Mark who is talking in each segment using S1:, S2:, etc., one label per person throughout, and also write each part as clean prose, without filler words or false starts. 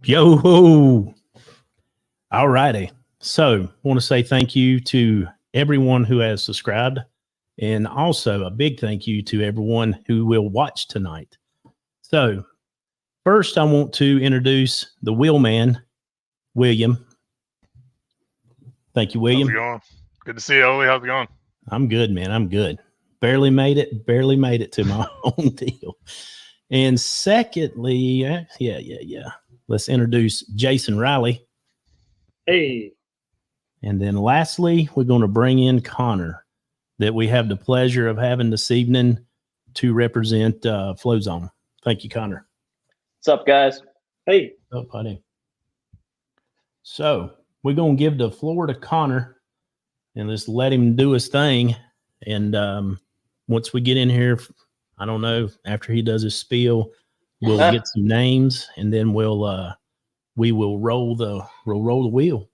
S1: Yo, all righty. So, want to say thank you to everyone who has subscribed, and also a big thank you to everyone who will watch tonight. So, first, I want to introduce the wheelman, William. Thank you,
S2: How's it
S1: William.
S2: going? Good to see you, Oli. How's it going?
S1: I'm good, man. I'm good. Barely made it to my own deal. And secondly, yeah. Let's introduce Jason Riley.
S3: Hey.
S1: And then lastly, we're going to bring in Connor, that we have the pleasure of having this evening to represent FlowZone. Thank you, Connor.
S3: What's up, guys? Hey.
S1: Oh, buddy. So we're going to give the floor to Connor and just let him do his thing. And once we get in here, I don't know, after he does his spiel, we'll get some names, and then we will roll the wheel.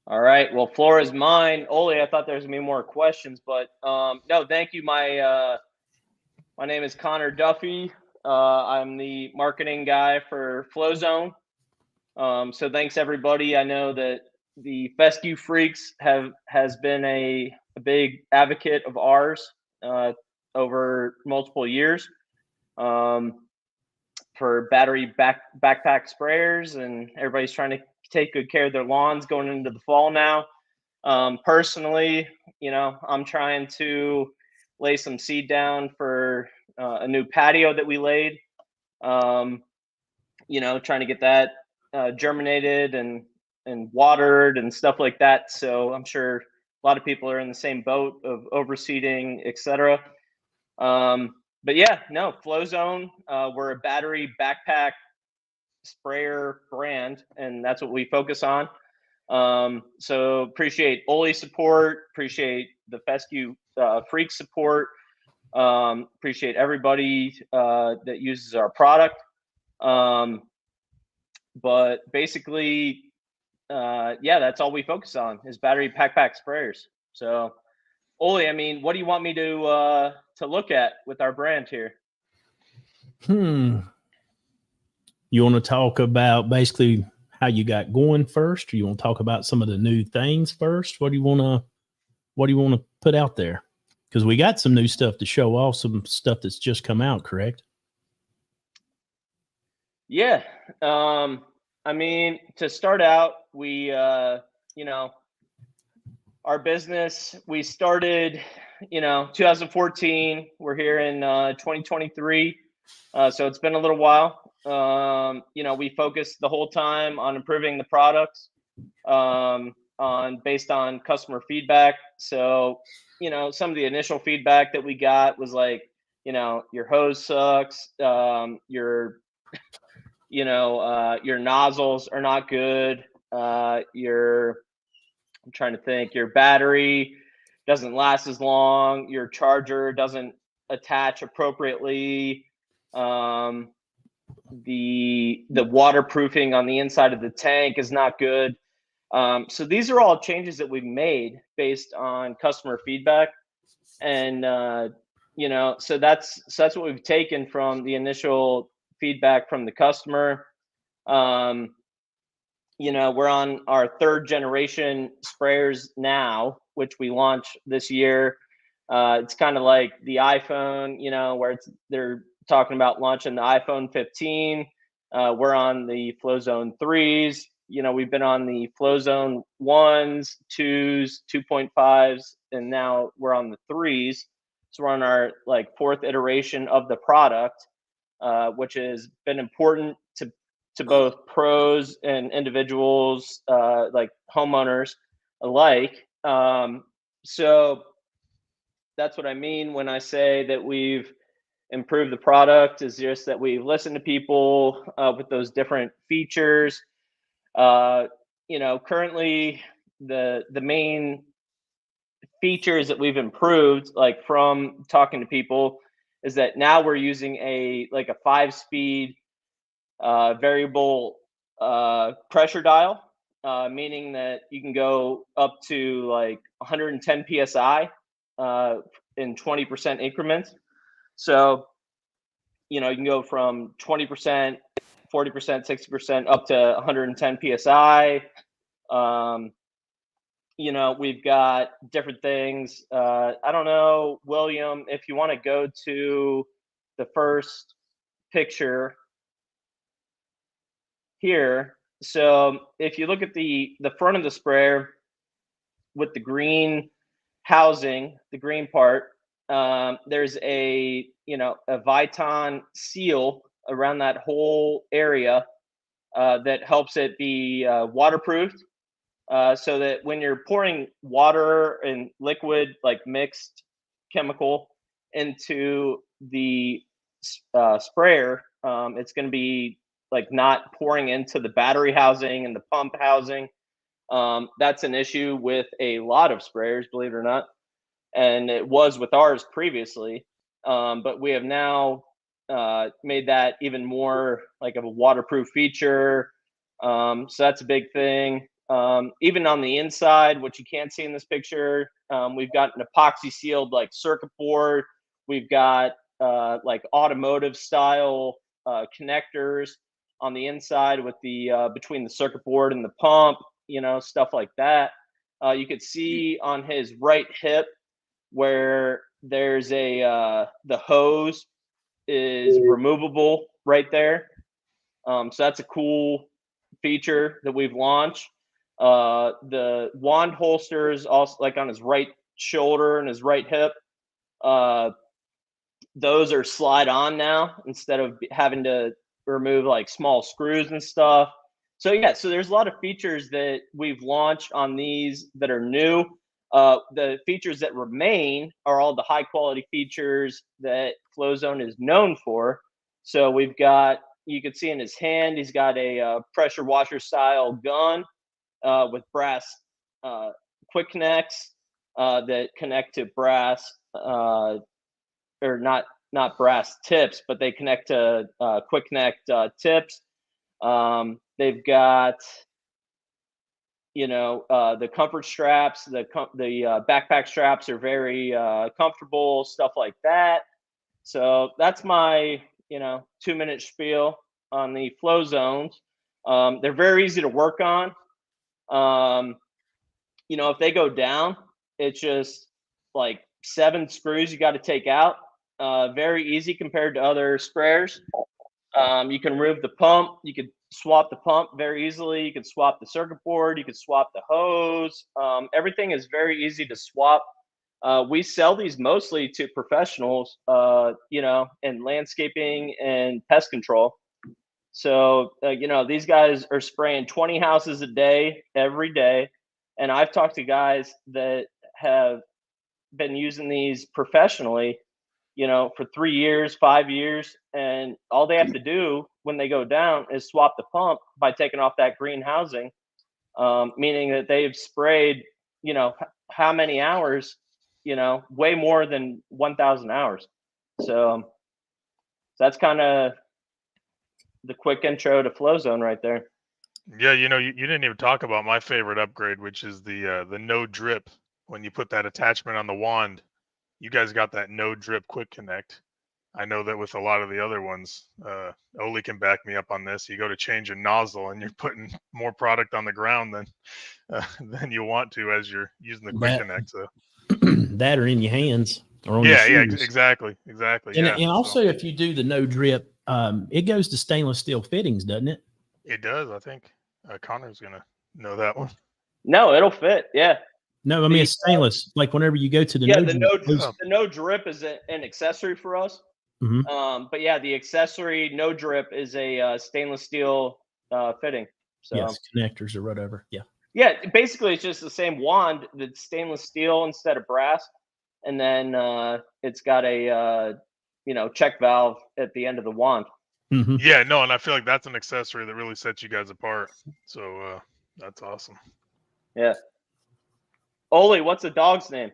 S3: All right. Well, floor is mine. Oli, I thought there was gonna be more questions, but no, thank you. My name is Connor Duffy. I'm the marketing guy for FlowZone. So thanks everybody. I know that the Fescue Freaks has been a big advocate of ours over multiple years for battery backpack sprayers, and everybody's trying to take good care of their lawns going into the fall now. Personally, I'm trying to lay some seed down for a new patio that we laid. Trying to get that germinated and watered and stuff like that. So I'm sure a lot of people are in the same boat of overseeding, etc. But yeah, no, FlowZone, we're a battery backpack sprayer brand, and that's what we focus on. So appreciate Oli's support, appreciate the Fescue Freak support, appreciate everybody that uses our product. But basically, that's all we focus on is battery backpack sprayers. So Oli, I mean, what do you want me to look at with our brand here?
S1: You want to talk about basically how you got going first, or you want to talk about some of the new things first? What do you want to put out there? Because we got some new stuff to show off, some stuff that's just come out, correct?
S3: Yeah. I mean, to start out, we our business, we started, 2014. We're here in 2023. So it's been a little while. We focused the whole time on improving the products based on customer feedback. So, some of the initial feedback that we got was like, your hose sucks, your nozzles are not good, I'm trying to think, your battery doesn't last as long, your charger doesn't attach appropriately, the waterproofing on the inside of the tank is not good. So these are all changes that we've made based on customer feedback, and so that's what we've taken from the initial feedback from the customer. We're on our third generation sprayers now, which we launched this year. It's kind of like the iPhone, where they're talking about launching the iPhone 15. We're on the FlowZone 3s. We've been on the FlowZone 1s, 2s, 2.5s, and now we're on the 3s. So we're on our fourth iteration of the product, which has been important to both pros and individuals, like homeowners alike. So that's what I mean when I say that we've improved the product, is just that we've listened to people with those different features. Currently the main features that we've improved, like from talking to people, is that now we're using a 5-speed variable pressure dial, meaning that you can go up to 110 psi in 20% increments. So you can go from 20% 40%, 60%, up to 110 psi. You know, we've got different things. I don't know, William, if you want to go to the first picture here. So if you look at the front of the sprayer with the green housing, the green part, there's a Viton seal around that whole area that helps it be waterproofed. So that when you're pouring water and liquid, like mixed chemical, into the sprayer, it's going to be like not pouring into the battery housing and the pump housing. That's an issue with a lot of sprayers, believe it or not, and it was with ours previously. But we have now made that even more like of a waterproof feature. So that's a big thing. Even on the inside, what you can't see in this picture, we've got an epoxy sealed like circuit board. We've got like automotive style connectors on the inside with the between the circuit board and the pump, stuff like that. You could see on his right hip where there's the hose is removable right there. So that's a cool feature that we've launched. The wand holsters also, like on his right shoulder and his right hip, those are slide on now instead of having to remove like small screws and stuff. So yeah, so there's a lot of features that we've launched on these that are new. The features that remain are all the high quality features that FlowZone is known for. So we've got, you can see in his hand, he's got a pressure washer style gun with brass quick connects that connect to brass or not brass tips, but they connect to quick connect tips. They've got the comfort straps, the backpack straps are very comfortable, stuff like that. So that's my 2-minute spiel on the FlowZones. They're very easy to work on. If they go down, it's just like 7 screws you got to take out. Very easy compared to other sprayers. You can remove the pump. You could swap the pump very easily. You could swap the circuit board. You could swap the hose. Everything is very easy to swap. We sell these mostly to professionals, in landscaping and pest control. So, these guys are spraying 20 houses a day, every day. And I've talked to guys that have been using these professionally, for 3 years, 5 years. And all they have to do when they go down is swap the pump by taking off that green housing, meaning that they've sprayed, how many hours, way more than 1,000 hours. So that's kind of the quick intro to FlowZone right there.
S2: Yeah, you didn't even talk about my favorite upgrade, which is the no drip. When you put that attachment on the wand, you guys got that no drip quick connect. I know that with a lot of the other ones, Oli can back me up on this. You go to change a nozzle and you're putting more product on the ground than you want to as you're using the quick connect. So
S1: that or in your hands or on your shoes.
S2: Exactly.
S1: And also, if you do the no drip, it goes to stainless steel fittings, doesn't it?
S2: It does. I think Connor's gonna know that one.
S3: No, it'll fit. Yeah.
S1: No, I mean it's stainless. Like whenever you go to the
S3: the no drip is an accessory for us.
S1: Mm-hmm.
S3: But yeah, the accessory no drip is a stainless steel fitting. So
S1: yes, connectors or whatever. Yeah.
S3: Yeah, basically it's just the same wand that's stainless steel instead of brass, and then it's got a check valve at the end of the wand.
S1: Mm-hmm.
S2: Yeah, no, and I feel like that's an accessory that really sets you guys apart. So that's awesome.
S3: Yeah. Oli, what's the dog's name?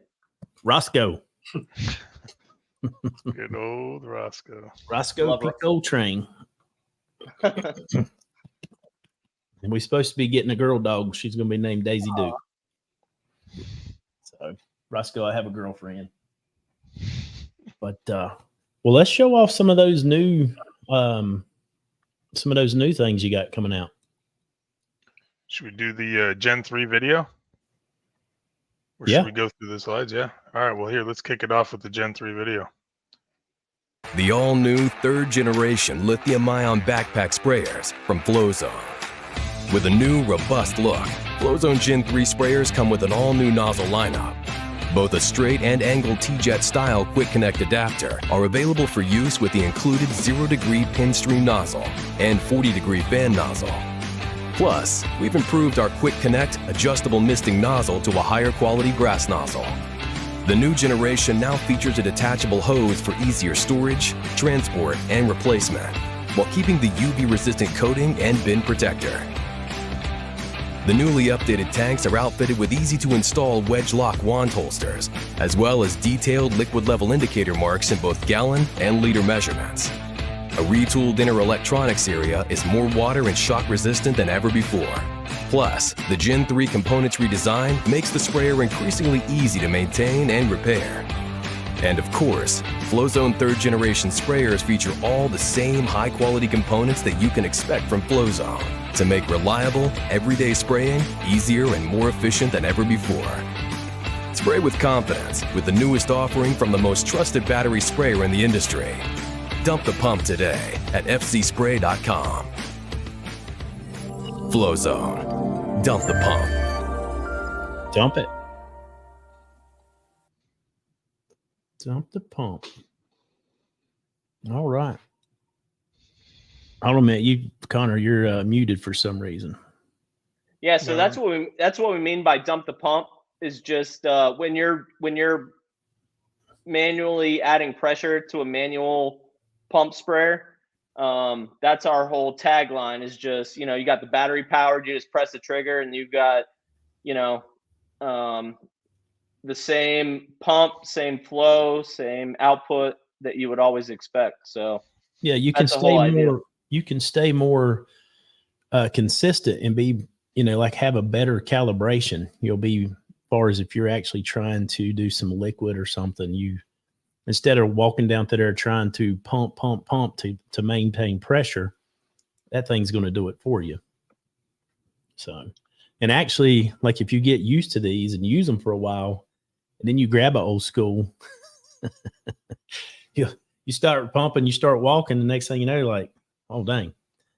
S1: Roscoe.
S2: Good old Roscoe.
S1: Roscoe Coltrane. And we're supposed to be getting a girl dog. She's going to be named Daisy Duke. So, Roscoe, I have a girlfriend. But, well, let's show off some of those new some of those new things you got coming out.
S2: Should we do the Gen 3 video? Or
S1: Yeah.
S2: should we go through the slides? Yeah. All right. Well, here, let's kick it off with the Gen 3 video.
S4: The all-new third-generation lithium-ion backpack sprayers from FlowZone. With a new, robust look, FlowZone Gen 3 sprayers come with an all-new nozzle lineup. Both a straight and angled T-Jet style quick connect adapter are available for use with the included 0-degree pin stream nozzle and 40-degree fan nozzle. Plus, we've improved our quick connect adjustable misting nozzle to a higher quality brass nozzle. The new generation now features a detachable hose for easier storage, transport, and replacement, while keeping the UV-resistant coating and bin protector. The newly updated tanks are outfitted with easy-to-install wedge lock wand holsters, as well as detailed liquid level indicator marks in both gallon and liter measurements. A retooled inner electronics area is more water and shock resistant than ever before. Plus, the Gen 3 components redesign makes the sprayer increasingly easy to maintain and repair. And of course, FlowZone 3rd generation sprayers feature all the same high-quality components that you can expect from FlowZone to make reliable, everyday spraying easier and more efficient than ever before. Spray with confidence with the newest offering from the most trusted battery sprayer in the industry. Dump the pump today at fcspray.com. FlowZone. Dump the pump.
S1: Dump it. Dump the pump. All right. I'll admit you, Connor, you're muted for some reason.
S3: Yeah, so that's what we mean by dump the pump, is just when you're manually adding pressure to a manual pump sprayer. That's our whole tagline, is just, you got the battery powered, you just press the trigger and you've got, the same pump, same flow, same output that you would always expect. So
S1: yeah, you can stay more, you can stay more consistent and be, like have a better calibration. You'll be, as far as if you're actually trying to do some liquid or something, you, instead of walking down through there trying to pump to maintain pressure, that thing's going to do it for you. So, and actually, like if you get used to these and use them for a while, and then you grab an old school, you start pumping, you start walking, the next thing you know, you're like, oh, dang,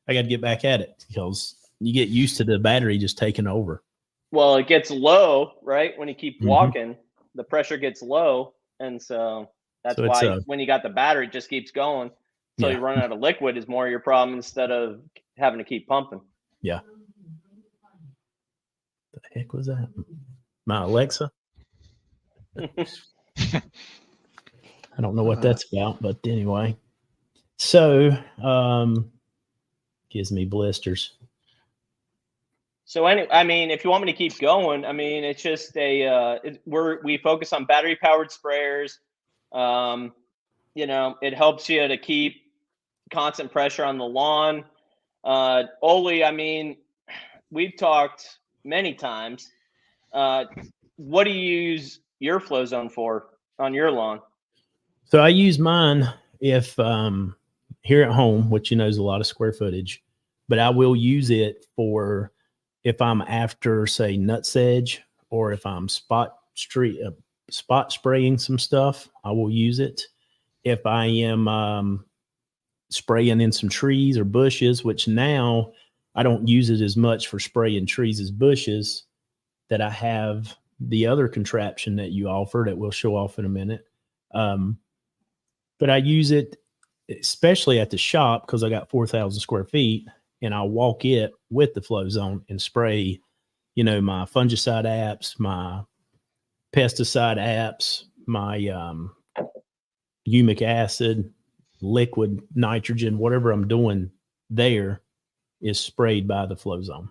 S1: I got to get back at it, because you get used to the battery just taking over.
S3: Well, it gets low, right? When you keep walking, the pressure gets low. And so that's why when you got the battery, it just keeps going until you run out of liquid is more your problem instead of having to keep pumping.
S1: Yeah. The heck was that? My Alexa? I don't know what that's about, but anyway. So, gives me blisters.
S3: So anyway, I mean, if you want me to keep going, I mean, it's just we focus on battery powered sprayers. It helps you to keep constant pressure on the lawn. Oli, I mean, we've talked many times. What do you use your FlowZone for on your lawn?
S1: So I use mine if here at home, which is a lot of square footage, but I will use it for if I'm after, say, nut sedge, or if I'm spot spraying some stuff, I will use it. If I am spraying in some trees or bushes, which now I don't use it as much for spraying trees as bushes, that I have the other contraption that you offer that we'll show off in a minute. But I use it especially at the shop because I got 4,000 square feet, and I'll walk it with the FlowZone and spray, my fungicide apps, my pesticide apps, my humic acid, liquid nitrogen, whatever I'm doing there is sprayed by the FlowZone.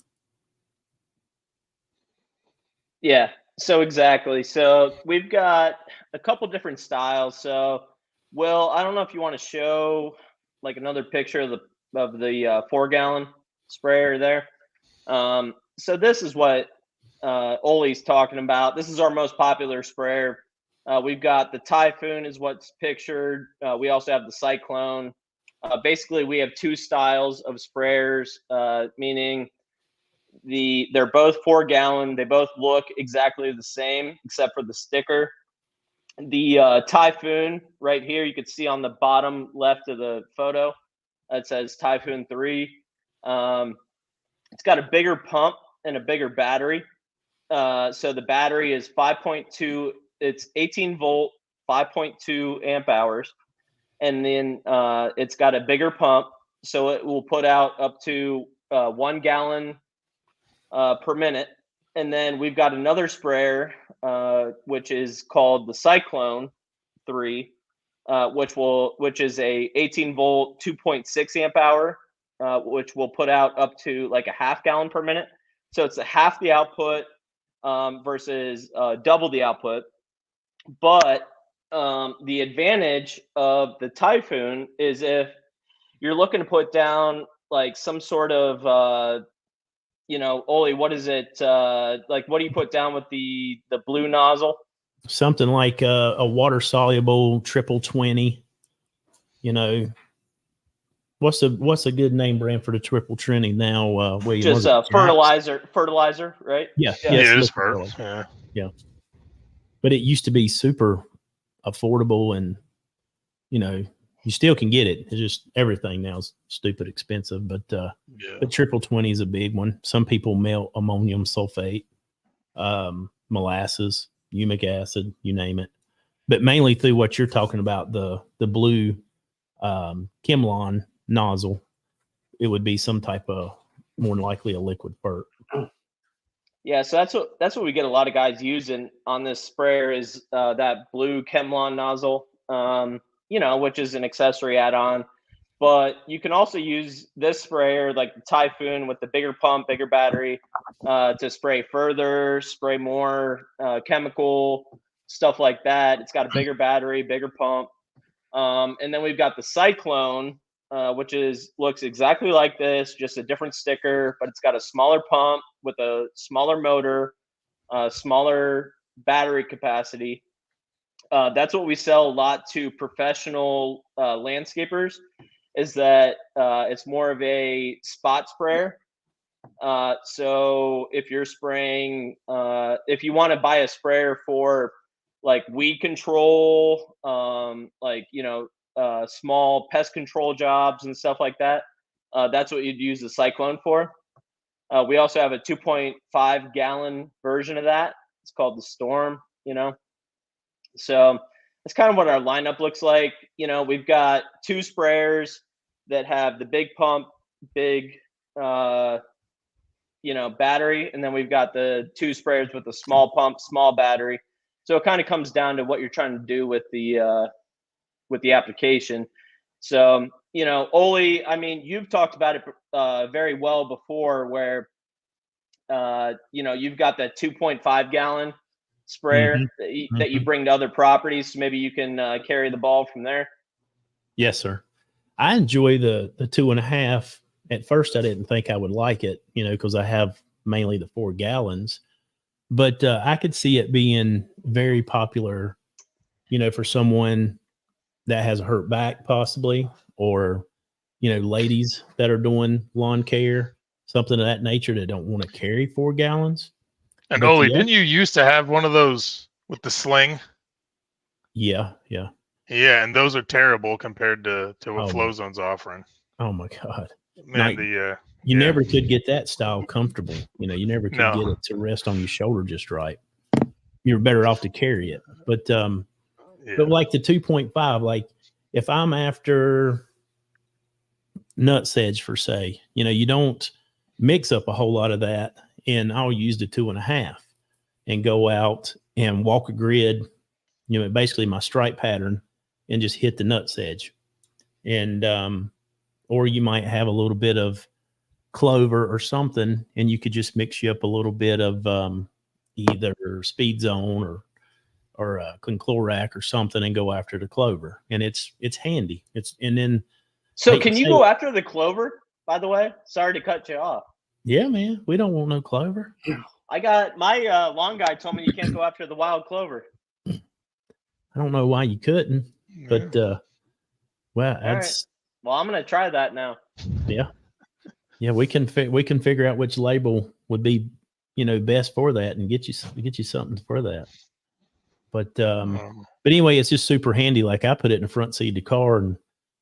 S3: Yeah, so exactly. So we've got a couple different styles. So, Will, I don't know if you want to show like another picture of the 4-gallon sprayer there. So this is what Oli's talking about. This is our most popular sprayer. We've got the Tyhoon is what's pictured. We also have the Cyclone. Basically, we have two styles of sprayers, meaning they're both 4 gallon. They both look exactly the same except for the sticker. The Typhoon right here, you can see on the bottom left of the photo, it says Typhoon 3. It's got a bigger pump and a bigger battery. So the battery is 5.2. It's 18 volt, 5.2 amp hours, and then it's got a bigger pump, so it will put out up to 1 gallon per minute. And then we've got another sprayer, which is called the Cyclone 3, which is a 18 volt, 2.6 amp hour, which will put out up to like a half gallon per minute. So it's a half the output versus double the output. But the advantage of the Typhoon is if you're looking to put down like some sort of Oli, what is it? Like, what do you put down with the blue nozzle?
S1: Something like a water soluble 2020. What's a good name brand for the 2020 now? William?
S3: Just fertilizer, right?
S1: Yeah,
S2: Yeah, it is fertilizer.
S1: Yeah. But it used to be super affordable, and you still can get it. It's just everything now is stupid expensive. But the 2020 is a big one. Some people melt ammonium sulfate, molasses, humic acid, you name it. But mainly through what you're talking about, the blue Chemlon nozzle, it would be some type of, more than likely, a liquid fert.
S3: Yeah, so that's what we get a lot of guys using on this sprayer is that blue Chemlon nozzle, which is an accessory add-on. But you can also use this sprayer, like the Typhoon, with the bigger pump, bigger battery, to spray further, spray more chemical, stuff like that. It's got a bigger battery, bigger pump. And then we've got the Cyclone, which looks exactly like this, just a different sticker, but it's got a smaller pump with a smaller motor, smaller battery capacity. That's what we sell a lot to professional landscapers, is that it's more of a spot sprayer. So if you're spraying, if you want to buy a sprayer for like weed control, small pest control jobs and stuff like that, that's what you'd use the Cyclone for. We also have a 2.5 gallon version of that. It's called the Storm, So that's kind of what our lineup looks like. We've got 2 sprayers that have the big pump, big, battery. And then we've got the 2 sprayers with the small pump, small battery. So it kind of comes down to what you're trying to do with the application. So, Oli, I mean, you've talked about it very well before, where, you've got that 2.5 gallon sprayer that you bring to other properties. So maybe you can carry the ball from there.
S1: Yes, sir. I enjoy the 2.5. At first, I didn't think I would like it, because I have mainly the 4 gallons. But I could see it being very popular, for someone that has a hurt back possibly, or, ladies that are doing lawn care, something of that nature, that don't want to carry 4 gallons.
S2: And Oli, didn't you used to have one of those with the sling?
S1: Yeah.
S2: Yeah, and those are terrible compared to what FlowZone's offering.
S1: Oh my God.
S2: Man,
S1: you never could get that style comfortable. You never could get it to rest on your shoulder just right. You're better off to carry it. But like the 2.5, like if I'm after nut sedge for say, you don't mix up a whole lot of that, and I'll use the 2.5 and go out and walk a grid, basically my stripe pattern, and just hit the nut sedge. And or you might have a little bit of clover or something, and you could just mix you up a little bit of either Speed Zone or Conclorac or something, and go after the clover. And it's handy.
S3: So can you go after the clover, by the way? Sorry to cut you off.
S1: Yeah, man. We don't want no clover.
S3: I got my lawn guy told me you can't go after the wild clover.
S1: I don't know why you couldn't, but well, that's
S3: Well, I'm gonna try that now.
S1: Yeah. Yeah, we can figure out which label would be, best for that and get you something for that. But anyway, it's just super handy. Like I put it in the front seat of the car and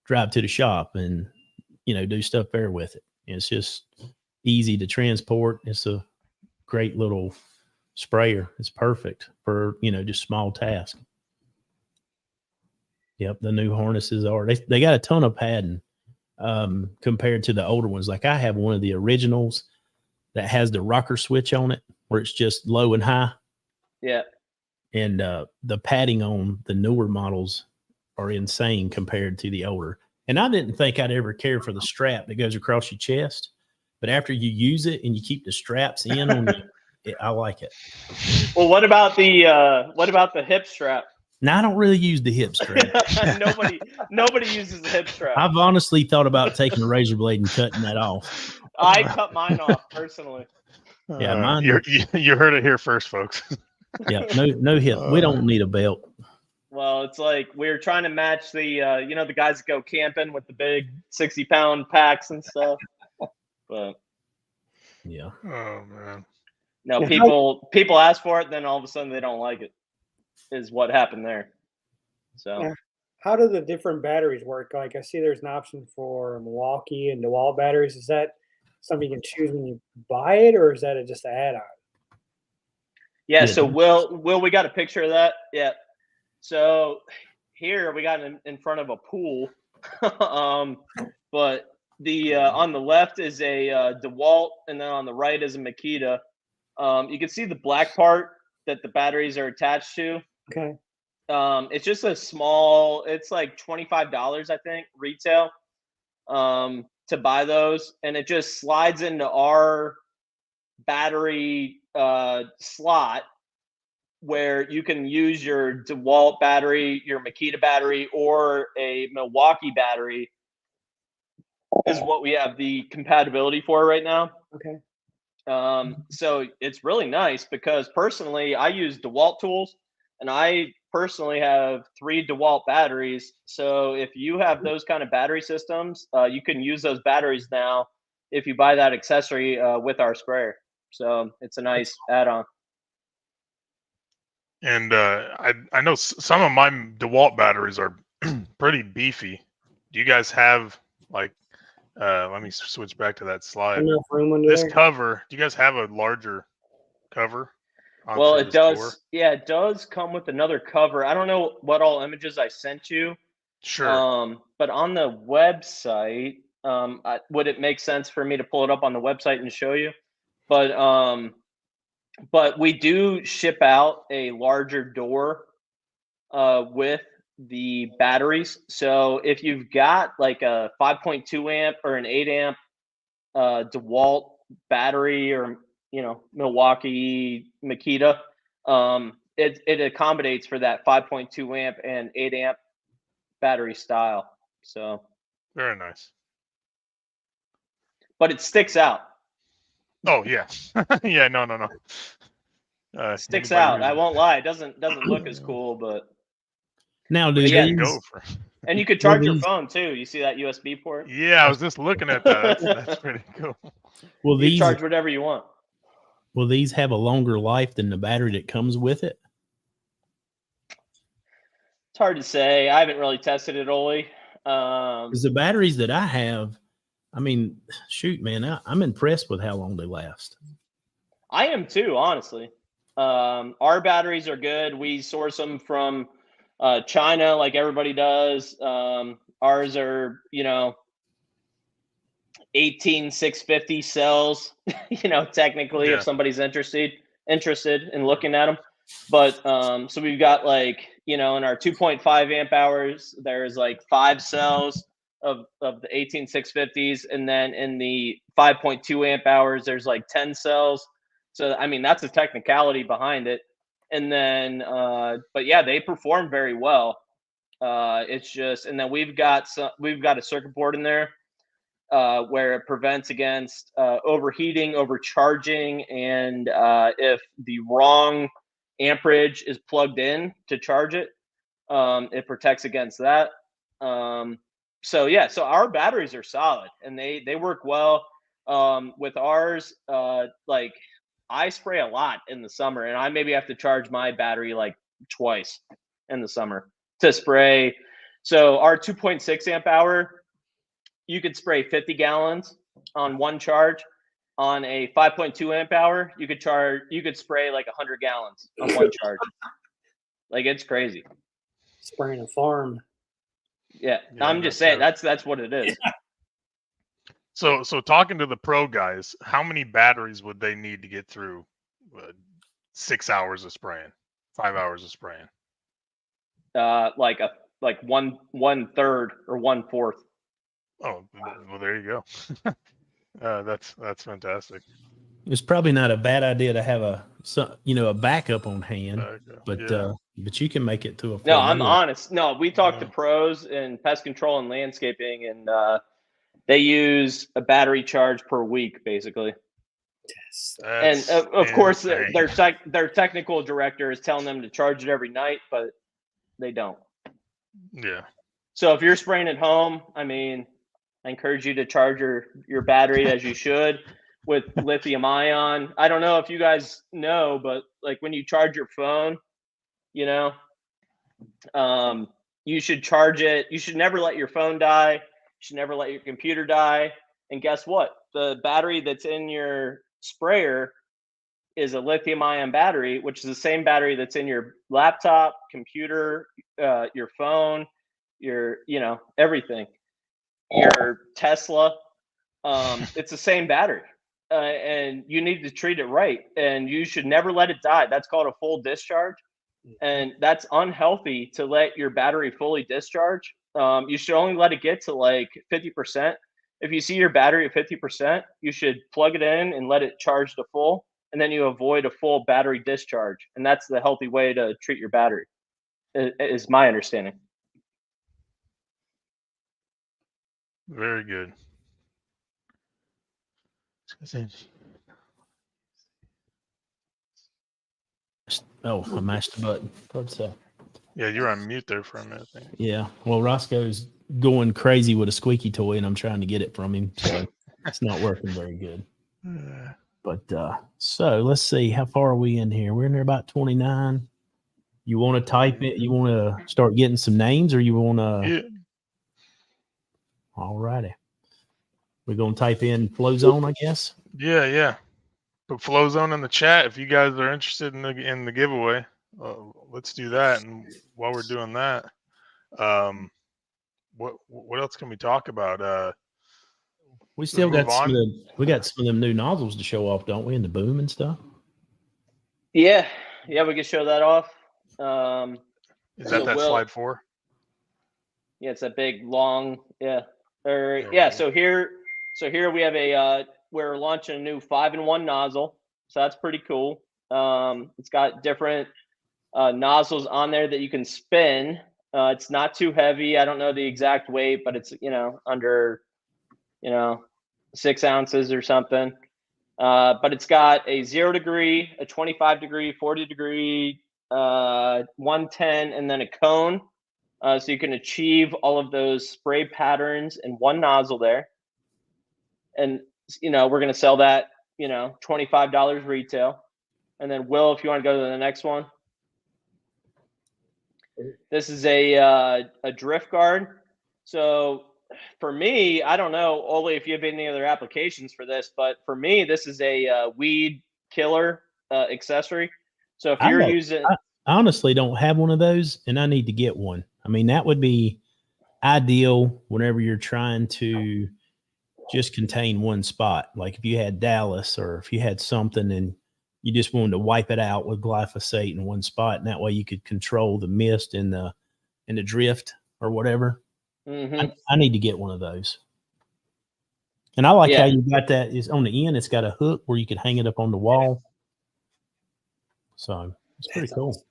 S1: drive to the shop and do stuff there with it. It's just easy to transport. It's a great little sprayer. It's perfect for just small tasks. Yep, the new harnesses they got a ton of padding compared to the older ones. Like I have one of the originals that has the rocker switch on it where it's just low and high.
S3: Yeah.
S1: And the padding on the newer models are insane compared to the older. And I didn't think I'd ever care for the strap that goes across your chest, but after you use it and you keep the straps in on I like it.
S3: Well, what about the hip strap?
S1: Now I don't really use the hip strap.
S3: nobody uses the hip strap.
S1: I've honestly thought about taking a razor blade and cutting that off.
S3: I cut mine off personally.
S1: Yeah, mine.
S2: You heard it here first, folks.
S1: Yeah, no hip. We don't need a belt.
S3: Well, it's like we're trying to match the the guys that go camping with the big 60-pound packs and stuff. But
S1: yeah.
S2: Oh man.
S3: No, people ask for it, then all of a sudden they don't like it. Is what happened there. So
S5: how do the different batteries work? Like I see there's an option for Milwaukee and DeWalt batteries. Is that something you can choose when you buy it, or is that just an add-on?
S3: Yeah, so Will, we got a picture of that. Yeah. So here we got in front of a pool. But the on the left is a DeWalt, and then on the right is a Makita. You can see the black part that the batteries are attached to.
S5: Okay.
S3: It's just a small, it's like $25, I think, retail, to buy those. And it just slides into our battery slot where you can use your DeWalt battery, your Makita battery, or a Milwaukee battery is what we have the compatibility for right now.
S5: Okay.
S3: So it's really nice because personally I use DeWalt tools, and I personally have 3 DeWalt batteries. So if you have those kind of battery systems, you can use those batteries now if you buy that accessory with our sprayer. So it's a nice add-on.
S2: And I know some of my DeWalt batteries are pretty beefy. Do you guys have like? Let me switch back to that slide.
S5: Enough room under
S2: This
S5: there?
S2: cover. Do you guys have a larger cover?
S3: Well, it does. Door? Yeah, it does come with another cover. I don't know what all images I sent you.
S2: Sure.
S3: But on the website, would it make sense for me to pull it up on the website and show you? But we do ship out a larger door with the batteries. So if you've got like a 5.2 amp or an 8 amp DeWalt battery, or Milwaukee, Makita, it accommodates for that 5.2 amp and 8 amp battery style. So
S2: very nice.
S3: But it sticks out.
S2: Oh yeah. Yeah, no.
S3: Sticks out. I won't lie. It doesn't look as cool, but
S1: now do
S3: and you could charge your phone too. You see that USB port?
S2: Yeah, I was just looking at that. That's pretty cool.
S1: Well,
S3: you charge whatever you want.
S1: Will these have a longer life than the battery that comes with it?
S3: It's hard to say. I haven't really tested it, Oli.
S1: Because the batteries that I have, I mean, shoot, man, I'm impressed with how long they last.
S3: I am too, honestly. Our batteries are good. We source them from China, like everybody does. Ours are, 18650 cells. Technically, if somebody's interested in looking at them. But so we've got like, in our 2.5 amp hours, there's like 5 cells of the 18650s, and then in the 5.2 amp hours, there's like 10 cells. So I mean, that's the technicality behind it. And then, but yeah, they perform very well. It's just, and then we've got a circuit board in there where it prevents against overheating, overcharging, and if the wrong amperage is plugged in to charge it, it protects against that. So yeah, so our batteries are solid and they work well. With ours, like I spray a lot in the summer, and I maybe have to charge my battery like twice in the summer to spray. So our 2.6 amp hour, you could spray 50 gallons on one charge. On a 5.2 amp hour, you could spray like 100 gallons on one charge. Like, it's crazy.
S5: Spraying a farm.
S3: Yeah,
S2: Yeah,
S3: I'm
S2: no
S3: just saying
S2: joke.
S3: that's what it is.
S2: So talking to the pro guys, how many batteries would they need to get through 6 hours of spraying, 5 hours of spraying?
S3: Like one third or 1/4.
S2: Oh, well, there you go. That's fantastic.
S1: It's probably not a bad idea to have a backup on hand,
S2: Yeah.
S1: but you can make it to a full
S3: No, I'm
S1: load.
S3: honest. No, we talked to
S2: Yeah.
S3: pros in pest control and landscaping, and they use a battery charge per week, basically.
S2: That's
S3: And of course,
S2: insane.
S3: their technical director is telling them to charge it every night, but they don't.
S2: Yeah.
S3: So if you're spraying at home, I mean, I encourage you to charge your battery as you should with lithium ion. I don't know if you guys know, but like when you charge your phone, you know, you should charge it. You should never let your phone die. You should never let your computer die. And guess what? The battery that's in your sprayer is a lithium ion battery, which is the same battery that's in your laptop, computer, your phone, everything, your Tesla. It's the same battery, and you need to treat it right. And you should never let it die. That's called a full discharge, and that's unhealthy to let your battery fully discharge. You should only let it get to like 50%. If you see your battery at 50%, you should plug it in and let it charge to full, and then you avoid a full battery discharge. And that's the healthy way to treat your battery, is my understanding.
S2: Very good.
S1: Oh, I mashed the button. So
S2: Yeah, you're on mute there for a minute. I think.
S1: yeah, well, Roscoe's going crazy with a squeaky toy, and I'm trying to get it from him, so it's not working very good. But so let's see, how far are we in here? We're in there about 29. You want to type it? You want to start getting some names, or you want to?
S2: Yeah.
S1: All righty. We're gonna type in FlowZone, I guess.
S2: Yeah. Put FlowZone in the chat if you guys are interested in the giveaway. Let's do that. And while we're doing that, what else can we talk about?
S1: We still got
S2: move on.
S1: we got some of them new nozzles to show off, don't we? And the boom and stuff.
S3: Yeah, we can show that off.
S2: Is that slide 4?
S3: Yeah, it's a big long. Yeah, So here we have we're launching a new 5-in-1 nozzle, so that's pretty cool. It's got different nozzles on there that you can spin. It's not too heavy. I don't know the exact weight, but it's under 6 ounces or something. But it's got a 0 degree, a 25 degree, 40 degree, 110, and then a cone. So you can achieve all of those spray patterns in one nozzle there. And, we're going to sell that, $25 retail. And then Will, if you want to go to the next one. This is a drift guard. So for me, I don't know, Ole, if you have any other applications for this, but for me, this is a weed killer accessory. So if you're using,
S1: I honestly don't have one of those, and I need to get one. I mean, that would be ideal whenever you're trying to just contain one spot. Like if you had Dallas, or if you had something and you just wanted to wipe it out with glyphosate in one spot, and that way you could control the mist and the drift or whatever.
S3: Mm-hmm.
S1: I need to get one of those. And I like how you got that is on the end. It's got a hook where you could hang it up on the wall. So it's pretty cool.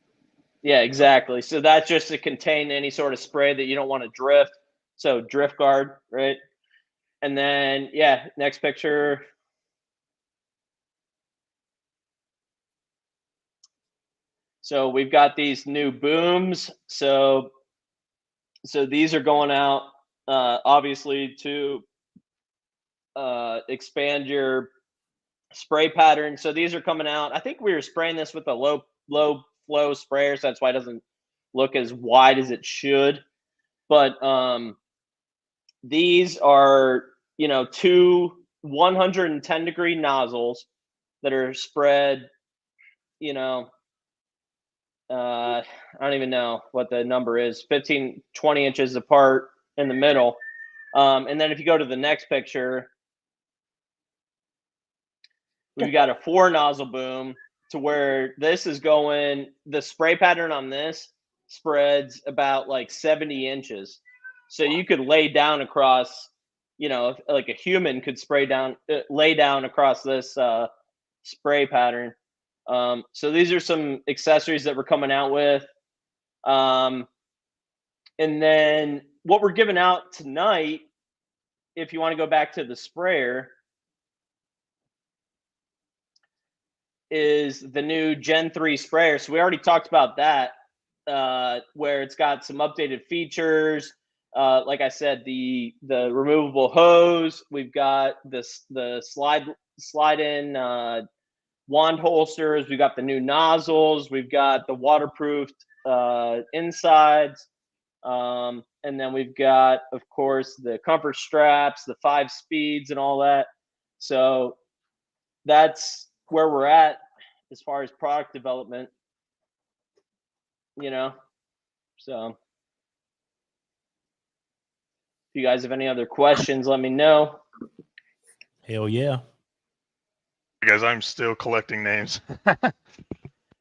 S3: Yeah, exactly. So that's just to contain any sort of spray that you don't want to drift. So drift guard, right? And then, next picture. So we've got these new booms. So these are going out obviously to expand your spray pattern. So these are coming out. I think we were spraying this with a low flow sprayer, so that's why it doesn't look as wide as it should. But these are, you know, two 110-degree nozzles that are spread, you know, I don't even know what the number is, 15, 20 inches apart in the middle. And then if you go to the next picture, we've got a 4 nozzle boom to where this is going, the spray pattern on this spreads about like 70 inches. So you could lay down across, you know, like a human could lay down across this spray pattern. So these are some accessories that we're coming out with. And then what we're giving out tonight, if you want to go back to the sprayer, is the new Gen 3 sprayer. So we already talked about that, where it's got some updated features. Like I said, the removable hose. We've got the slide in wand holsters. We've got the new nozzles. We've got the waterproofed insides. And then we've got, of course, the comfort straps, the 5 speeds and all that. So that's where we're at as far as product development, you know. So if you guys have any other questions, let me know.
S1: Hell yeah.
S2: Guys, I'm still collecting names.
S3: But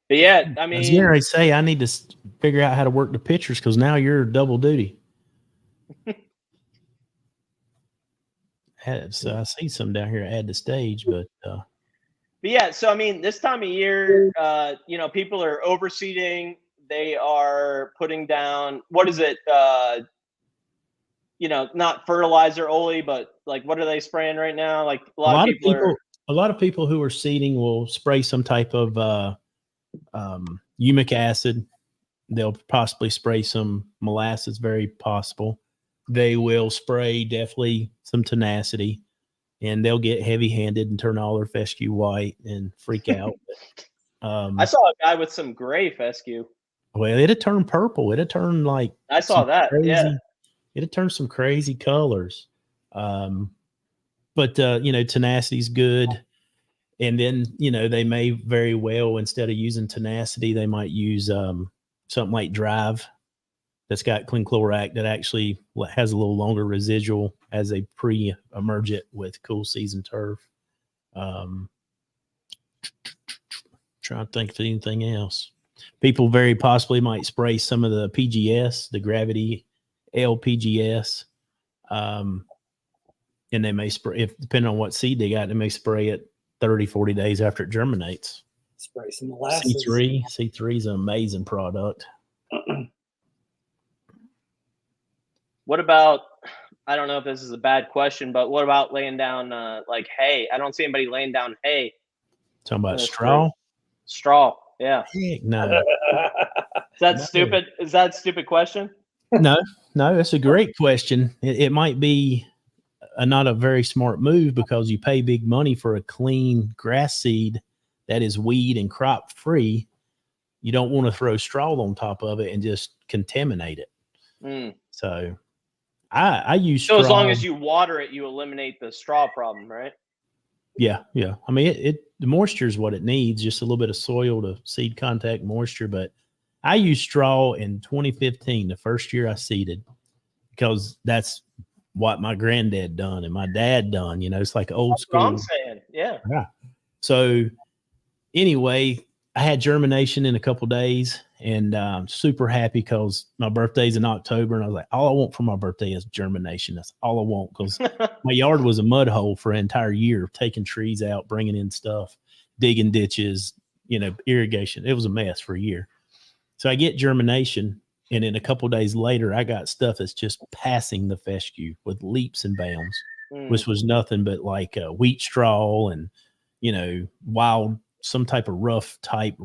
S3: yeah, I
S1: I was
S3: mean,
S1: getting ready to say I need to figure out how to work the pictures because now you're double duty. So I see some down here add the stage, but
S3: yeah, so I mean, this time of year, you know, people are overseeding. They are putting down, what is it? You know, not fertilizer only, but like, what are they spraying right now? Like a lot
S1: of people who are seeding will spray some type of humic acid. They'll possibly spray some molasses, very possible. They will spray definitely some tenacity, and they'll get heavy-handed and turn all their fescue white and freak out.
S3: I saw a guy with some gray fescue.
S1: Well, it'd turn purple. It'd turn like
S3: I saw that.
S1: crazy,
S3: yeah,
S1: it'd turn some crazy colors. But you know, tenacity's good. And then, you know, they may very well, instead of using tenacity, they might use something like Drive that's got Clenchloride that actually has a little longer residual as they pre-emerge it with cool season turf. Trying to think of anything else. People very possibly might spray some of the PGS, the Gravity LPGS. And they may spray, if depending on what seed they got, they may spray it 30, 40 days after it germinates.
S5: Spray some molasses.
S1: C3 is an amazing product.
S3: What about, I don't know if this is a bad question, but what about laying down like hay? I don't see anybody laying down hay.
S1: Talking about straw?
S3: Straw, yeah.
S1: Heck no.
S3: Is that stupid? Is that a stupid question?
S1: No, that's a great question. It might be not a very smart move because you pay big money for a clean grass seed that is weed and crop free. You don't want to throw straw on top of it and just contaminate it. So I use straw.
S3: So as long as you water it, you eliminate the straw problem, right?
S1: Yeah. I mean, the moisture is what it needs, just a little bit of soil to seed contact moisture. But I used straw in 2015, the first year I seeded, because that's what my granddad done and my dad done. You know, it's like old school.
S3: That's what I'm saying. Yeah.
S1: So anyway, I had germination in a couple of days, and super happy because my birthday's in October, and I was like, all I want for my birthday is germination. That's all I want, because my yard was a mud hole for an entire year, taking trees out, bringing in stuff, digging ditches, you know, irrigation. It was a mess for a year. So I get germination, and then a couple of days later, I got stuff that's just passing the fescue with leaps and bounds, which was nothing but like wheat straw and, you know, wild, some type of rough type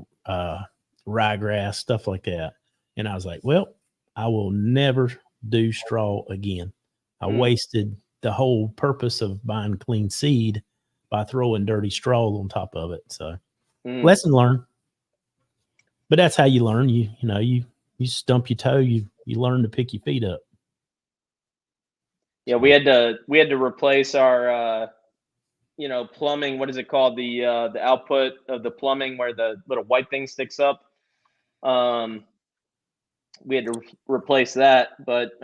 S1: ryegrass, stuff like that. And I was like, well, I will never do straw again. I wasted the whole purpose of buying clean seed by throwing dirty straw on top of it. So lesson learned. But that's how you learn. You stump your toe, you learn to pick your feet up.
S3: Yeah, we had to replace our plumbing. What is it called? The output of the plumbing where the little white thing sticks up. We had to replace that, but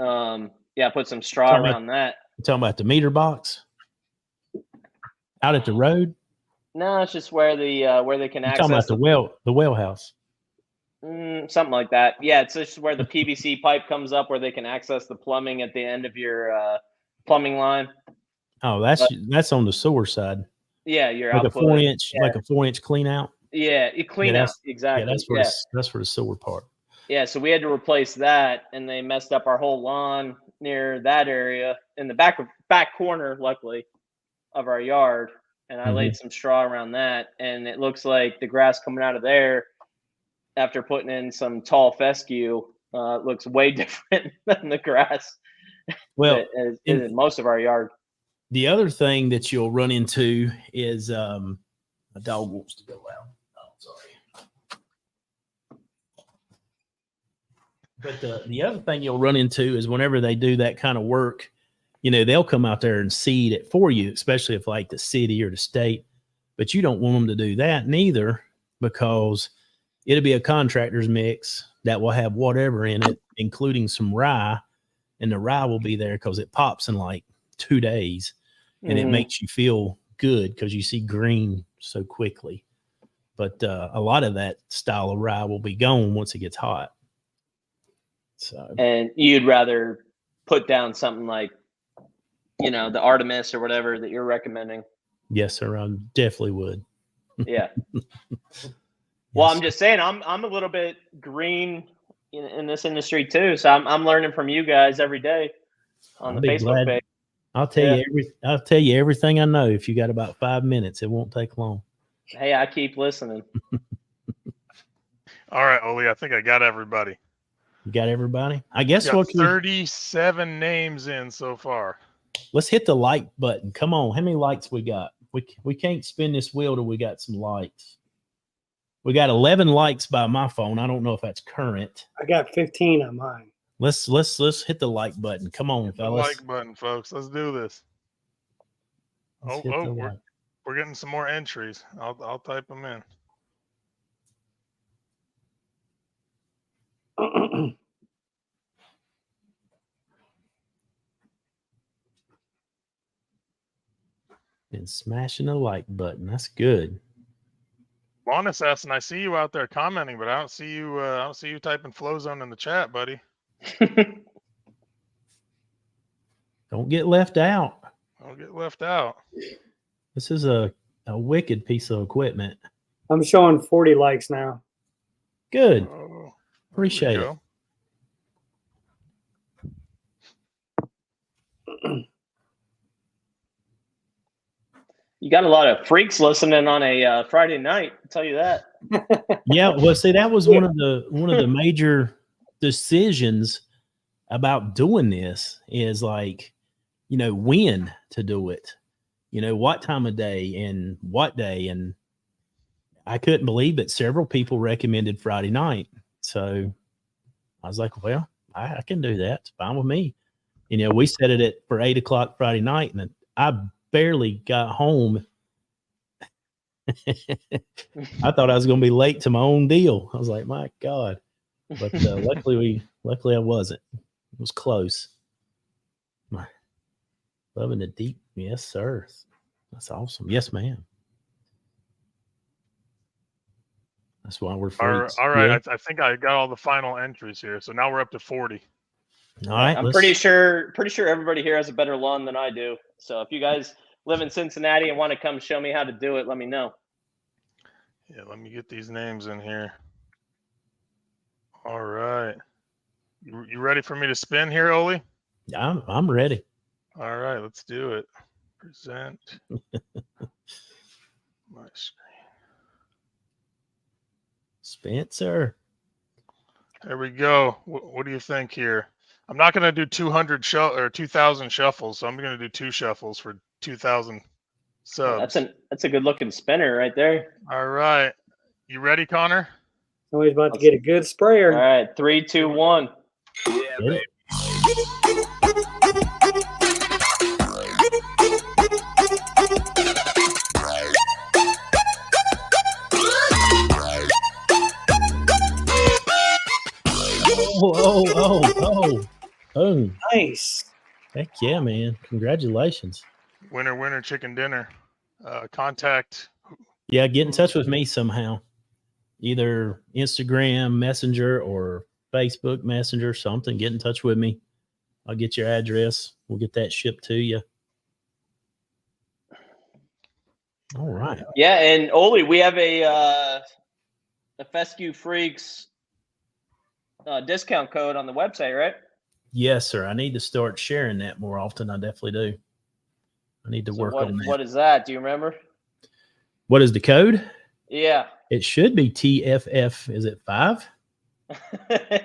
S3: put some straw around that.
S1: You talking about the meter box out at the road?
S3: No, it's just where they can access.
S1: Talking about the well house.
S3: Something like that. Yeah, it's just where the PVC pipe comes up, where they can access the plumbing at the end of your plumbing line.
S1: Oh, that's on the sewer side.
S3: Yeah, your
S1: like
S3: output.
S1: a 4-inch, like a 4-inch clean out.
S3: Yeah, clean out exactly.
S1: Yeah, that's for the sewer part.
S3: Yeah, so we had to replace that, and they messed up our whole lawn near that area in the back corner, luckily, of our yard. And I laid some straw around that, and it looks like the grass coming out of there, after putting in some tall fescue, looks way different than the grass.
S1: Well,
S3: in most of our yard.
S1: The other thing that you'll run into is a dog wants to go out. Oh, sorry. But the other thing you'll run into is whenever they do that kind of work, they'll come out there and seed it for you, especially if like the city or the state. But you don't want them to do that neither, because it'll be a contractor's mix that will have whatever in it, including some rye, and the rye will be there because it pops in like 2 days, and it makes you feel good because you see green so quickly. But a lot of that style of rye will be gone once it gets hot. So, and
S3: you'd rather put down something like, the Artemis or whatever that you're recommending?
S1: Yes, sir. I definitely would.
S3: Yeah. Well, I'm just saying, I'm a little bit green in this industry too, so I'm learning from you guys every day on the Facebook page.
S1: I'll tell you everything I know. If you got about 5 minutes, it won't take long.
S3: Hey, I keep listening.
S2: All right, Oli, I think I got everybody.
S1: You got everybody? I guess
S2: what 37 names in so far.
S1: Let's hit the like button. Come on, how many likes we got? We can't spin this wheel till we got some likes. We got 11 likes by my phone. I don't know if that's current.
S5: I got 15 on mine.
S1: Let's hit the like button. Come on, fellas.
S2: The like button, folks. Let's do this. We're getting some more entries. I'll type them in.
S1: Been smashing the like button. That's good.
S2: Bonus asking, I see you out there commenting, but I don't see you. I don't see you typing FlowZone in the chat, buddy.
S1: Don't get left out.
S2: Don't get left out.
S1: This is a wicked piece of equipment.
S5: I'm showing 40 likes now.
S1: Good. Appreciate it.
S3: You got a lot of freaks listening on a Friday night. I'll tell you that.
S1: Yeah, well, see, that was one of the major decisions about doing this is like, when to do it, what time of day and what day. And I couldn't believe that several people recommended Friday night. So I was like, well, I can do that. It's fine with me. We set it for 8:00 Friday night, and I barely got home. I thought I was going to be late to my own deal. I was like, my God. But luckily I wasn't. It was close. Loving the deep. Yes, sir. That's awesome. Yes, ma'am. That's why we're friends.
S2: All right. Yeah. I think I got all the final entries here. So now we're up to 40.
S1: All right.
S3: I'm pretty sure everybody here has a better lawn than I do. So if you guys live in Cincinnati and want to come show me how to do it, let me know.
S2: Yeah, let me get these names in here. All right. You ready for me to spin here, Oli?
S1: I'm ready.
S2: All right, let's do it. Present my screen.
S1: Spencer.
S2: There we go. What do you think here? I'm not going to do 2,000 shuffles, so I'm going to do 2 shuffles for 2,000 subs.
S3: That's a good looking spinner right there.
S2: All right. You ready, Connor?
S5: Somebody's about to get a good sprayer.
S3: All right, 3, 2, 1.
S1: Yeah, baby. Oh.
S5: Nice.
S1: Heck yeah, man. Congratulations.
S2: Winner, chicken dinner. Contact.
S1: Yeah, get in touch with me somehow. Either Instagram Messenger or Facebook Messenger, something. Get in touch with me. I'll get your address. We'll get that shipped to you. All right.
S3: Yeah, and Oli, we have a Fescue Freaks discount code on the website, right?
S1: Yes, sir. I need to start sharing that more often. I definitely do. I need to work on that.
S3: What is that? Do you remember?
S1: What is the code?
S3: Yeah.
S1: It should be TFF. Is it 5?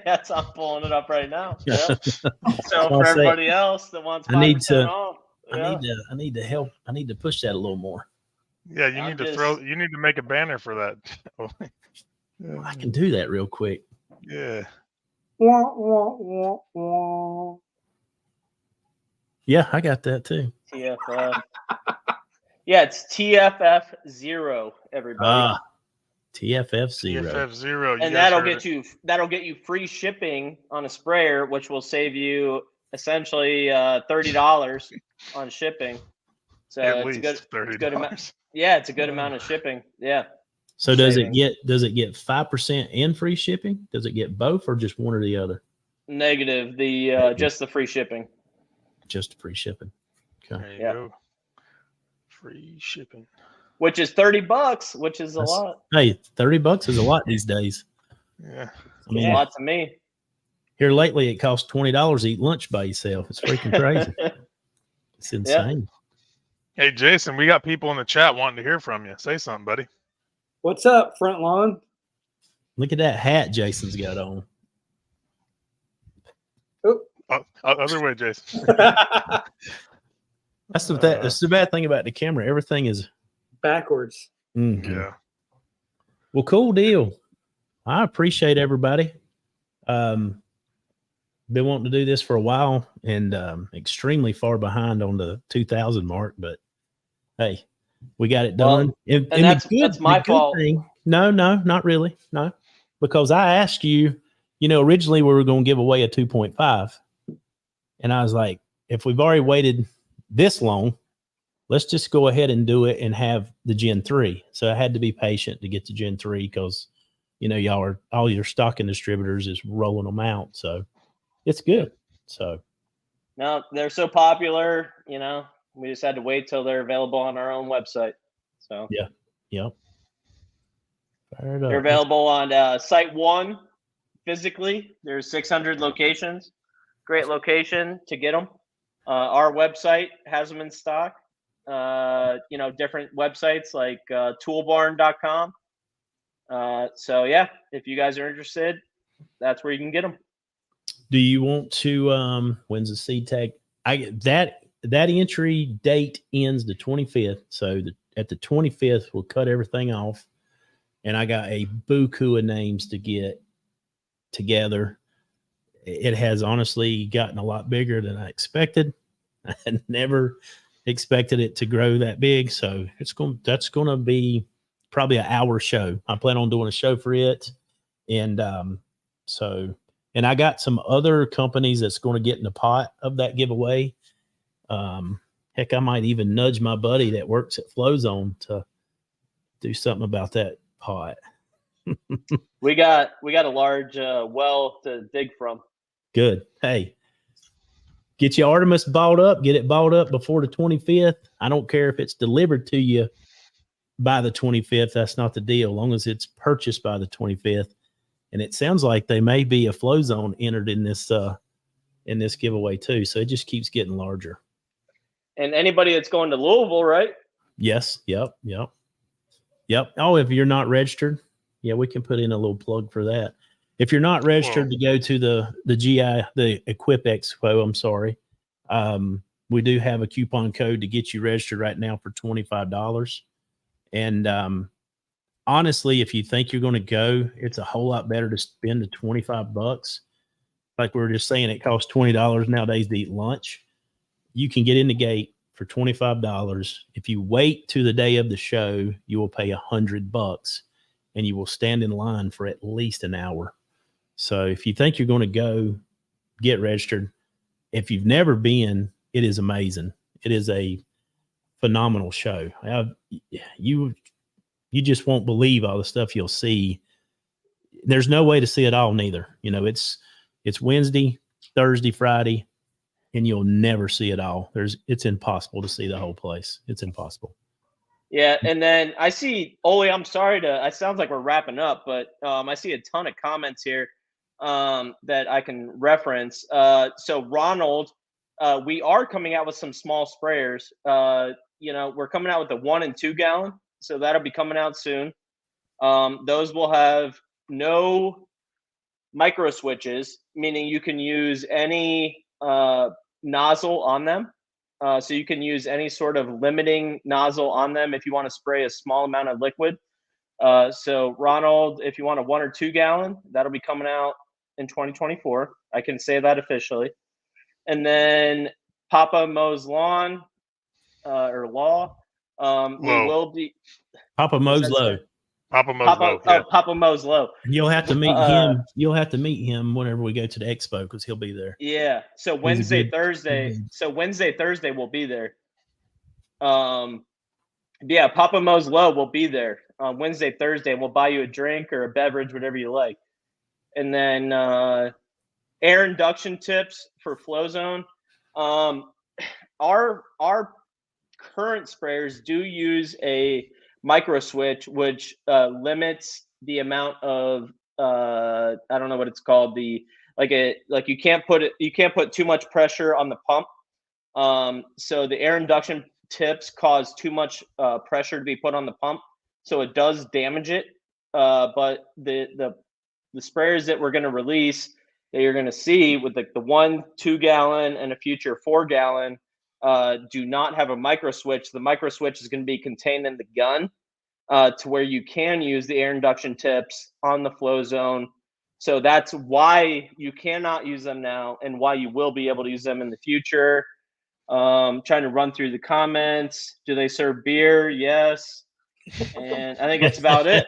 S3: That's I'm pulling it up right now. Yeah. So
S1: I'll
S3: for
S1: say-
S3: everybody else that wants 5%
S1: I need to-
S3: off, yeah.
S1: I need to help. I need to push that a little more.
S2: Yeah, you need to make a banner for that.
S1: I can do that real quick.
S2: Yeah.
S1: Yeah, I got that too.
S3: TFF. Yeah, it's TFF0, everybody.
S1: TFF 0.
S2: TFF0.
S3: And that'll get you free shipping on a sprayer, which will save you essentially $30 on shipping. So
S2: At
S3: it's
S2: least
S3: good,
S2: $30.
S3: good amount. Yeah, it's a good amount of shipping. Yeah.
S1: So does it
S3: Saving.
S1: get 5% and free shipping? Does it get both or just one or the other?
S3: Negative. Just the free shipping.
S1: Just free shipping. Okay.
S2: There you
S3: Yeah.
S2: go. Free shipping.
S3: Which is $30, which is a
S1: That's-
S3: lot.
S1: Hey, $30 is a lot these days.
S2: Yeah.
S1: I mean,
S3: A lot to me.
S1: here lately it costs $20 to eat lunch by yourself. It's freaking crazy. It's insane.
S2: Hey, Jason, we got people in the chat wanting to hear from you. Say something, buddy.
S5: What's up, front lawn?
S1: Look at that hat Jason's got on.
S2: Other way, Jason.
S1: That's the bad thing about the camera. Everything is
S5: Backwards.
S2: Yeah.
S1: Well, cool deal. I appreciate everybody. Been wanting to do this for a while and extremely far behind on the 2,000 mark, but hey, we got it done.
S3: And that's my fault.
S1: No, not really. No, because I asked you, originally we were going to give away a 2.5. And I was like, if we've already waited this long, let's just go ahead and do it and have the Gen 3. So I had to be patient to get to Gen 3 because, all your stocking distributors is rolling them out. So it's good. So
S3: No, they're so popular, we just had to wait till they're available on our own website. So
S1: yep. Fired
S3: they're
S1: up.
S3: available on Site 1 physically. There's 600 locations. Great location to get them. Our website has them in stock. Different websites like toolbarn.com. So yeah, if you guys are interested, that's where you can get them.
S1: Do you want to when's the seed tag? That entry date ends the 25th. So at the 25th, we'll cut everything off. And I got a buku of names to get together. It has honestly gotten a lot bigger than I expected. I had never expected it to grow that big. So that's going to be probably an hour show. I plan on doing a show for it. And and I got some other companies that's going to get in the pot of that giveaway. Heck, I might even nudge my buddy that works at FlowZone to do something about that pot.
S3: We got a large well to dig from.
S1: Good. Hey, get your Artemis bought up. Get it bought up before the 25th. I don't care if it's delivered to you by the 25th. That's not the deal. As long as it's purchased by the 25th. And it sounds like they may be a FlowZone entered in this giveaway too. So it just keeps getting larger.
S3: And anybody that's going to Louisville, right?
S1: Yes. Yep. Oh, if you're not registered, yeah, we can put in a little plug for that. If you're not registered to go to the Equip Expo, I'm sorry, we do have a coupon code to get you registered right now for $25. And honestly, if you think you're going to go, it's a whole lot better to spend the $25. Like we were just saying, it costs $20 nowadays to eat lunch. You can get in the gate for $25. If you wait to the day of the show, you will pay $100 and you will stand in line for at least an hour. So if you think you're going to go, get registered. If you've never been, it is amazing. It is a phenomenal show. You just won't believe all the stuff you'll see. There's no way to see it all neither. You know, it's Wednesday, Thursday, Friday, and you'll never see it all. It's impossible to see the whole place. It's impossible.
S3: Yeah, and then I see Ole. I'm sorry it sounds like we're wrapping up, but I see a ton of comments here that I can reference. So Ronald, we are coming out with some small sprayers. We're coming out with the 1 and 2 gallon, so that'll be coming out soon. Those will have no micro switches, meaning you can use any nozzle on them. So you can use any sort of limiting nozzle on them if you want to spray a small amount of liquid. So Ronald, if you want a 1 or 2 gallon, that'll be coming out in 2024. I can say that officially. And then Papa Mo's Lawn or Law. We will be
S1: Papa Mo's Low.
S2: Papa Mo's Low. Yeah.
S3: Papa Mo's Low.
S1: You'll have to meet him. You'll have to meet him whenever we go to the expo because he'll be there.
S3: Yeah. So Wednesday, Thursday we'll be there. Yeah, Papa Mo's Low will be there on Wednesday, Thursday, and we'll buy you a drink or a beverage, whatever you like. And then air induction tips for FlowZone. Our current sprayers do use a micro switch, which limits the amount of I don't know what it's called. You can't put too much pressure on the pump. So the air induction tips cause too much pressure to be put on the pump, so it does damage it. But the sprayers that we're going to release, that you're going to see with the 1, 2 gallon and a future 4 gallon, do not have a micro switch. The micro switch is going to be contained in the gun, to where you can use the air induction tips on the FlowZone. So that's why you cannot use them now and why you will be able to use them in the future. Trying to run through the comments. Do they serve beer? Yes. And I think that's about it.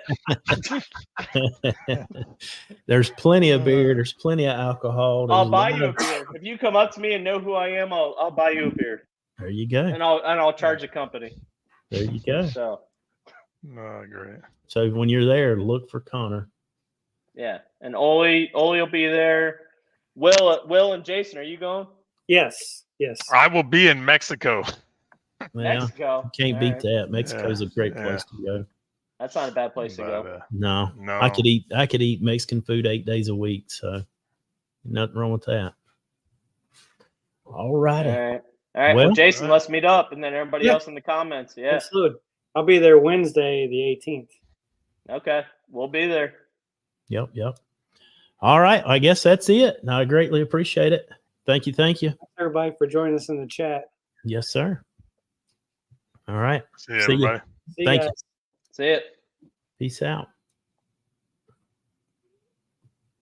S1: There's plenty of beer. There's plenty of alcohol.
S3: I'll buy you a beer. If you come up to me and know who I am, I'll buy you a beer.
S1: There you go.
S3: And I'll charge the company.
S1: There you go.
S3: So.
S2: Oh, great.
S1: So when you're there, look for Connor.
S3: Yeah, and Ole will be there. Will and Jason, are you going?
S5: Yes.
S2: I will be in Mexico.
S1: Well,
S3: Mexico.
S1: Can't beat that. Mexico's a great place to go.
S3: That's not a bad place to go.
S1: No. I could eat Mexican food 8 days a week, so nothing wrong with that. All righty.
S3: All right. Well, Jason, let's meet up, and then everybody else in the comments. Yeah.
S5: Absolutely. I'll be there Wednesday, the 18th.
S3: Okay. We'll be there.
S1: Yep. All right. I guess that's it. I greatly appreciate it. Thank you.
S5: Thanks, everybody, for joining us in the chat.
S1: Yes, sir. All right.
S2: See you, everybody.
S1: Thank you.
S3: See it.
S1: Peace out.